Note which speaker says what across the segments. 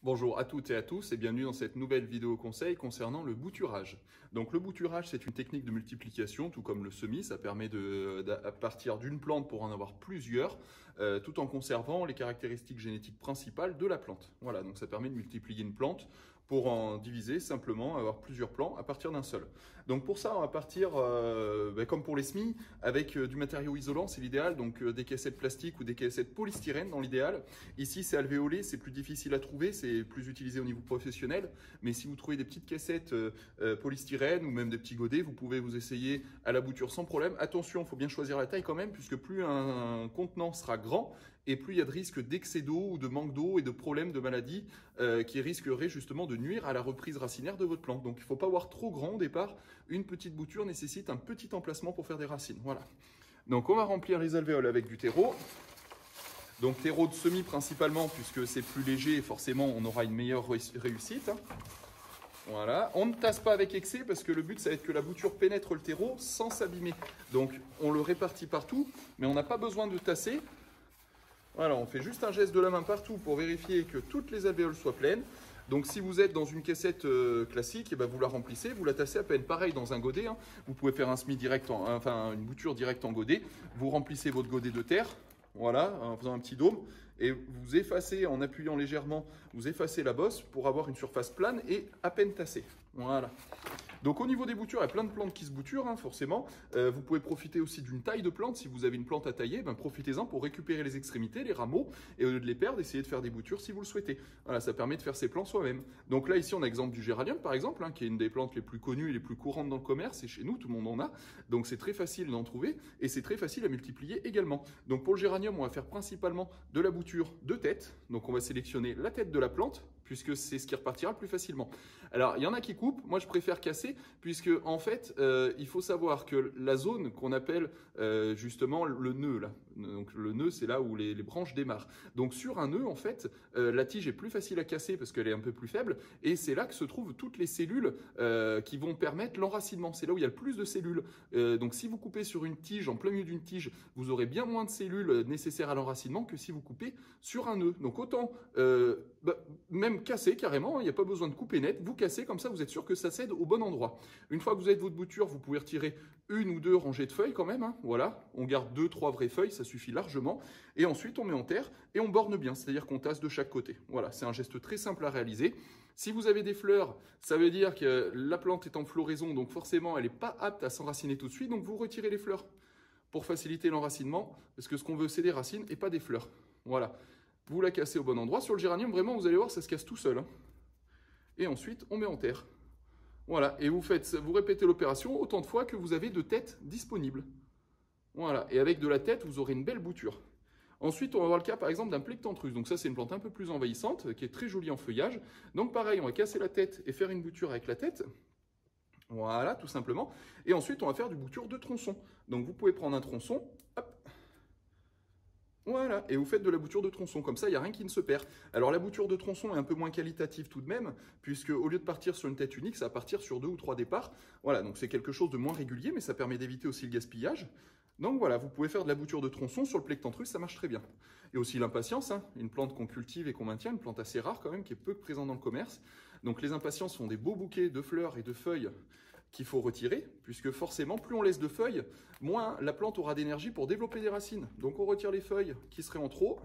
Speaker 1: Bonjour à toutes et à tous et bienvenue dans cette nouvelle vidéo conseil concernant le bouturage. Donc le bouturage, c'est une technique de multiplication, tout comme le semis. Ça permet à partir d'une plante pour en avoir plusieurs, tout en conservant les caractéristiques génétiques principales de la plante. Voilà, donc ça permet de multiplier une plante pour en diviser simplement, avoir plusieurs plants à partir d'un seul. Donc pour ça, on va partir, comme pour les semis, avec du matériau isolant, c'est l'idéal, donc des caissettes plastiques ou des caissettes polystyrène dans l'idéal. Ici, c'est alvéolé, c'est plus difficile à trouver, c'est plus utilisé au niveau professionnel, mais si vous trouvez des petites caissettes polystyrène ou même des petits godets, vous pouvez vous essayer à la bouture sans problème. Attention, il faut bien choisir la taille quand même, puisque plus un contenant sera grand, et plus il y a de risques d'excès d'eau ou de manque d'eau et de problèmes de maladies qui risqueraient justement de nuire à la reprise racinaire de votre plante. Donc il ne faut pas avoir trop grand au départ. Une petite bouture nécessite un petit emplacement pour faire des racines. Voilà. Donc on va remplir les alvéoles avec du terreau. Donc terreau de semis principalement, puisque c'est plus léger et forcément on aura une meilleure réussite. Voilà, on ne tasse pas avec excès parce que le but ça va être que la bouture pénètre le terreau sans s'abîmer. Donc on le répartit partout, mais on n'a pas besoin de tasser. Voilà, on fait juste un geste de la main partout pour vérifier que toutes les alvéoles soient pleines. Donc si vous êtes dans une caissette classique, vous la remplissez, vous la tassez à peine. Pareil dans un godet, vous pouvez faire un semis direct, une bouture directe en godet. Vous remplissez votre godet de terre, voilà, en faisant un petit dôme. Et vous effacez, en appuyant légèrement, vous effacez la bosse pour avoir une surface plane et à peine tassée. Voilà. Donc au niveau des boutures, il y a plein de plantes qui se bouturent, forcément. Vous pouvez profiter aussi d'une taille de plante. Si vous avez une plante à tailler, profitez-en pour récupérer les extrémités, les rameaux, et au lieu de les perdre, essayez de faire des boutures si vous le souhaitez. Voilà, ça permet de faire ses plants soi-même. Donc là, ici, on a l'exemple du géranium, par exemple, qui est une des plantes les plus connues et les plus courantes dans le commerce, et chez nous, tout le monde en a. Donc c'est très facile d'en trouver, et c'est très facile à multiplier également. Donc pour le géranium, on va faire principalement de la bouture de tête. Donc on va sélectionner la tête de la plante, puisque c'est ce qui repartira le plus facilement. Alors, il y en a qui coupent, moi je préfère casser, puisque en fait, il faut savoir que la zone qu'on appelle justement le nœud, là, donc le nœud c'est là où les branches démarrent. Donc sur un nœud, en fait, la tige est plus facile à casser parce qu'elle est un peu plus faible, et c'est là que se trouvent toutes les cellules qui vont permettre l'enracinement. C'est là où il y a le plus de cellules. Donc si vous coupez sur une tige, en plein milieu d'une tige, vous aurez bien moins de cellules nécessaires à l'enracinement que si vous coupez sur un nœud. Donc autant même casser carrément, il n'y a pas besoin de couper net, vous cassez comme ça, vous êtes sûr que ça cède au bon endroit. Une fois que vous avez votre bouture, vous pouvez retirer une ou deux rangées de feuilles quand même, voilà, on garde 2-3 vraies feuilles, ça suffit largement, et ensuite on met en terre et on borne bien, c'est-à-dire qu'on tasse de chaque côté. Voilà, c'est un geste très simple à réaliser. Si vous avez des fleurs, ça veut dire que la plante est en floraison, donc forcément elle n'est pas apte à s'enraciner tout de suite, donc vous retirez les fleurs pour faciliter l'enracinement, parce que ce qu'on veut c'est des racines et pas des fleurs. Voilà. Vous la cassez au bon endroit. Sur le géranium, vraiment, vous allez voir, ça se casse tout seul. Et ensuite, on met en terre. Voilà. Et vous répétez l'opération autant de fois que vous avez de têtes disponibles. Voilà. Et avec de la tête, vous aurez une belle bouture. Ensuite, on va voir le cas, par exemple, d'un Plectantrus. Donc ça, c'est une plante un peu plus envahissante, qui est très jolie en feuillage. Donc pareil, on va casser la tête et faire une bouture avec la tête. Voilà, tout simplement. Et ensuite, on va faire du bouture de tronçon. Donc vous pouvez prendre un tronçon, hop. Voilà, et vous faites de la bouture de tronçon, comme ça il n'y a rien qui ne se perd. Alors la bouture de tronçon est un peu moins qualitative tout de même, puisque au lieu de partir sur une tête unique, ça va partir sur 2 ou 3 départs. Voilà, donc c'est quelque chose de moins régulier, mais ça permet d'éviter aussi le gaspillage. Donc voilà, vous pouvez faire de la bouture de tronçon sur le Plectantrus, ça marche très bien. Et aussi l'impatience, une plante qu'on cultive et qu'on maintient, une plante assez rare quand même, qui est peu présente dans le commerce. Donc les impatiences font des beaux bouquets de fleurs et de feuilles qu'il faut retirer, puisque forcément, plus on laisse de feuilles, moins la plante aura d'énergie pour développer des racines. Donc on retire les feuilles qui seraient en trop.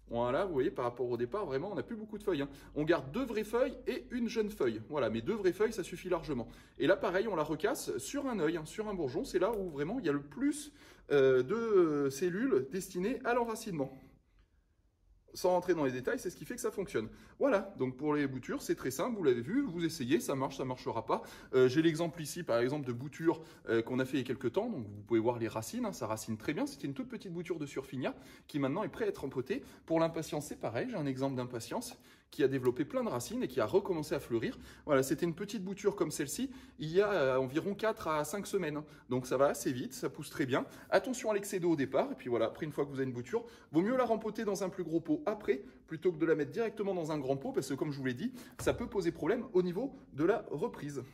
Speaker 1: Voilà, vous voyez, par rapport au départ, vraiment, on n'a plus beaucoup de feuilles. On garde 2 vraies feuilles et une jeune feuille. Voilà, mais 2 vraies feuilles, ça suffit largement. Et là, pareil, on la recasse sur un œil, sur un bourgeon. C'est là où vraiment il y a le plus de cellules destinées à l'enracinement. Sans rentrer dans les détails, c'est ce qui fait que ça fonctionne. Voilà, donc pour les boutures, c'est très simple, vous l'avez vu, vous essayez, ça marche, ça ne marchera pas. J'ai l'exemple ici, par exemple, de bouture qu'on a fait il y a quelques temps, donc vous pouvez voir les racines, ça racine très bien. C'était une toute petite bouture de Surfinia qui maintenant est prête à être empotée. Pour l'impatience, c'est pareil, j'ai un exemple d'impatience qui a développé plein de racines et qui a recommencé à fleurir. Voilà, c'était une petite bouture comme celle-ci, il y a environ 4 à 5 semaines. Donc ça va assez vite, ça pousse très bien. Attention à l'excès d'eau au départ, et puis voilà, après une fois que vous avez une bouture, vaut mieux la rempoter dans un plus gros pot après, plutôt que de la mettre directement dans un grand pot, parce que comme je vous l'ai dit, ça peut poser problème au niveau de la reprise.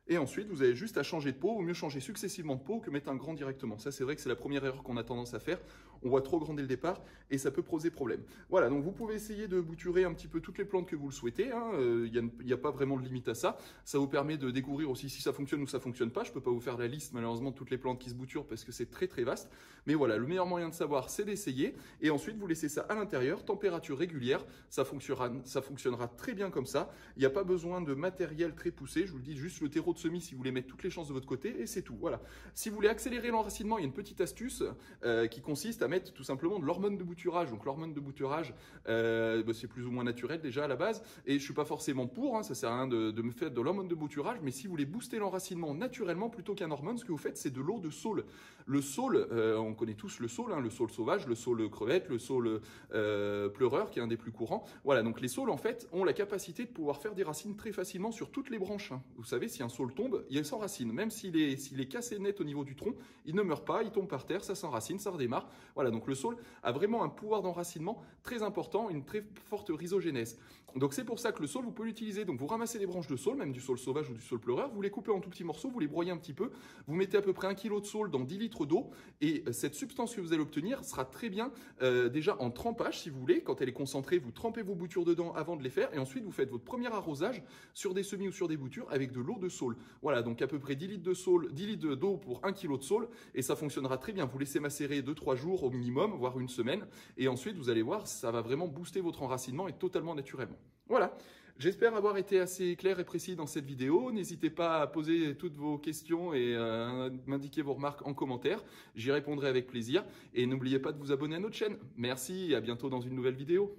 Speaker 1: Et ensuite, vous avez juste à changer de pot, ou mieux changer successivement de pot que mettre un grand directement. Ça, c'est vrai que c'est la première erreur qu'on a tendance à faire. On voit trop grand dès le départ et ça peut poser problème. Voilà, donc vous pouvez essayer de bouturer un petit peu toutes les plantes que vous le souhaitez. Il n'y a pas vraiment de limite à ça. Ça vous permet de découvrir aussi si ça fonctionne ou ça fonctionne pas. Je ne peux pas vous faire la liste malheureusement de toutes les plantes qui se bouturent parce que c'est très très vaste. Mais voilà, le meilleur moyen de savoir, c'est d'essayer. Et ensuite, vous laissez ça à l'intérieur, température régulière. Ça fonctionnera très bien comme ça. Il n'y a pas besoin de matériel très poussé. Je vous le dis, juste le terreau de semis si vous voulez mettre toutes les chances de votre côté et c'est tout. Voilà. Si vous voulez accélérer l'enracinement, il y a une petite astuce qui consiste à mettre tout simplement de l'hormone de bouturage. Donc l'hormone de bouturage, c'est plus ou moins naturel déjà à la base. Et je ne suis pas forcément pour, ça ne sert à rien de me faire de l'hormone de bouturage. Mais si vous voulez booster l'enracinement naturellement plutôt qu'un hormone, ce que vous faites, c'est de l'eau de saule. Le saule, on connaît tous le saule, le saule sauvage, le saule crevette, le saule pleureur qui est un des plus courants. Voilà, donc les saules en fait ont la capacité de pouvoir faire des racines très facilement sur toutes les branches. Vous savez, si un saule tombe, il s'enracine. Même s'il est cassé net au niveau du tronc, il ne meurt pas, il tombe par terre, ça s'enracine, ça redémarre. Voilà, donc le saule a vraiment un pouvoir d'enracinement très important, une très forte rhizogénèse. Donc c'est pour ça que le saule, vous pouvez l'utiliser. Donc vous ramassez des branches de saule, même du saule sauvage ou du saule pleureur, vous les coupez en tout petits morceaux, vous les broyez un petit peu, vous mettez à peu près 1 kg de saule dans 10 litres d'eau et cette substance que vous allez obtenir sera très bien déjà en trempage si vous voulez. Quand elle est concentrée, vous trempez vos boutures dedans avant de les faire et ensuite vous faites votre premier arrosage sur des semis ou sur des boutures avec de l'eau de saule. Voilà, donc à peu près 10 litres de saule, 10 litres d'eau pour 1 kg de saule et ça fonctionnera très bien. Vous laissez macérer 2-3 jours au minimum, voire une semaine et ensuite vous allez voir, ça va vraiment booster votre enracinement et totalement naturellement. Voilà. J'espère avoir été assez clair et précis dans cette vidéo. N'hésitez pas à poser toutes vos questions et m'indiquer vos remarques en commentaire. J'y répondrai avec plaisir. Et n'oubliez pas de vous abonner à notre chaîne. Merci et à bientôt dans une nouvelle vidéo.